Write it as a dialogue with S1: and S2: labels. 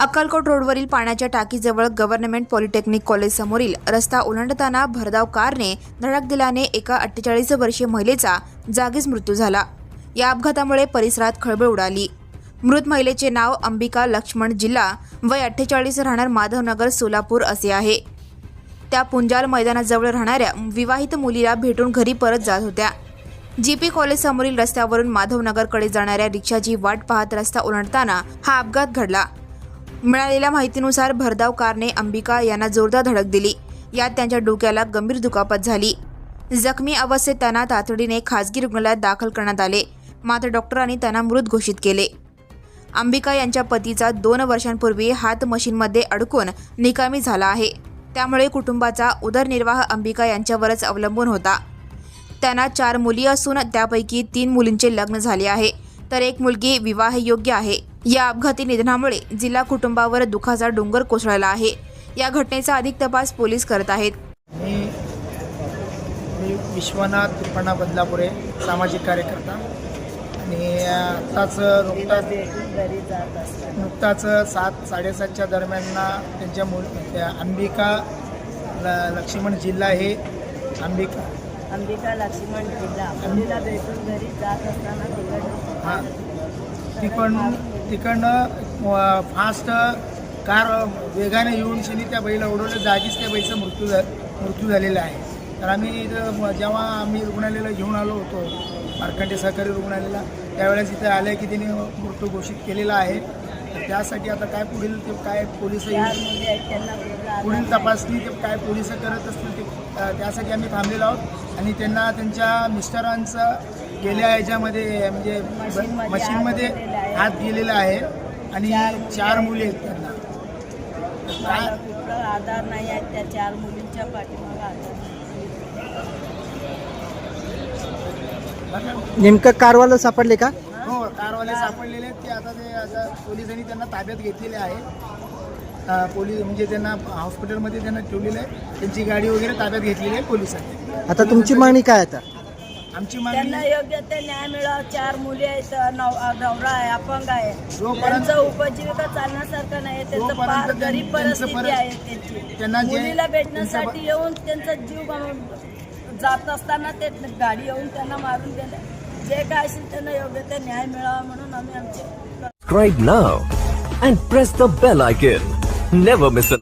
S1: अक्कलकोट रोडवरील पाण्याच्या टाकीजवळ government polytechnic college समोरील रस्ता ओलांडताना भरधाव कारने धडक दिल्याने एका 48 वर्षीय महिलेचा जागीच मृत्यू झाला। या अपघातामुळे परिसरात खळबळ उडाली। मृत महिलेचे नाव अंबिका लक्ष्मण जिल्हा वय 48 राहणार माधवनगर सोलापूर असे आहे। त्या पुंजाल मैदानाजवळ राहणाऱ्या विवाहित मुलीला भेटून घरी परत जात होत्या। जीपी कॉलेज समोरील रस्त्यावरून माधवनगरकडे जाणाऱ्या रिक्षाची वाट पाहत रस्ता ओलांडताना हा अपघात घडला। मिळालेल्या माहितीनुसार भरधाव कारने अंबिका यांना जोरदार धडक दिली। यात त्यांच्या डोक्याला गंभीर दुखापत झाली। जखमी अवस्थेत त्यांना तातडीने खासगी रुग्णालयात दाखल करण्यात आले, मात्र डॉक्टरांनी त्यांना मृत घोषित केले। अंबिका यांच्या पतीचा 2 वर्षांपूर्वी हात मशीनमध्ये अडकून निकामी झाला आहे, त्यामुळे कुटुंबाचा उदरनिर्वाह अंबिका यांच्यावरच अवलंबून होता। त्यांना 4 मुली असून त्यापैकी 3 मुलींचे लग्न झाले आहे, तर एक मुलगी विवाहयोग्य आहे। या अपघाती निधनामुळे जिल्हा कुटुंबावर दुःखाचा डोंगर कोसळला आहे। या घटनेचा अधिक तपास पोलीस करत आहेत।
S2: मी विश्वनाथ तुपण्णा बदलापुरे, सामाजिक कार्यकर्ता आणि नुकताच 7-7:30च्या दरम्यान त्यांच्या अंबिका लक्ष्मण जिल्हा हे अंबिका
S3: लक्ष्मण जिल्हा मुलीला भेटून घरी जात असताना
S2: तिकडनं फास्ट कार वेगाने येऊन शनी त्या बैला उडवलं, जागीच त्या बैचा मृत्यू झालेला आहे। तर आम्ही इथं जेव्हा आम्ही रुग्णालयाला घेऊन आलो होतो, मार्कंडे सहकारी रुग्णालयाला, त्यावेळेस इथं आलं की तिने मृत्यू घोषित केलेला आहे। तर त्यासाठी आता काय पुढील ते काय पोलिस पुढील तपासणी ते काय पोलिस करत असतील ते त्यासाठी आम्ही थांबलेलो आहोत। आणि त्यांना त्यांच्या मिस्टरांचं गेल्या ह्याच्यामध्ये म्हणजे मशीनमध्ये हात गेलेला आहे आणि 4 मुली आहेत त्यांना।
S3: कुठला आधार नाही आहे त्या 4 मुलींच्या पाठीमागे
S4: नेमकं कारवाला सापडले का?
S2: हो, कारवाले सापडलेले आहेत। ते आता पोलिसांनी त्यांना ताब्यात घेतलेले आहे। पोलीस म्हणजे त्यांना हॉस्पिटलमध्ये त्यांना ठेवलेलं आहे, त्यांची गाडी वगैरे ताब्यात घेतलेली आहे पोलिसांनी।
S4: आता तुमची मागणी काय? आता
S2: आमची
S3: त्यांना
S2: मागणी
S3: योग्य ते न्याय मिळावा। 4 मुली आहेत, नवरा आहे, अपंग आहे, त्यांचं उपजीविका चालण्यासारखं नाही, त्यांचं फार गरीब परिस्थिती आहे त्यांची। मुलीला भेटण्यासाठी येऊन त्यांचा जीव जात असताना ते गाडी येऊन त्यांना मारून गेले। जे काय असेल त्यांना योग्य ते न्याय मिळावा म्हणून आम्ही आमचे
S5: Subscribe now and press the bell icon. Never miss an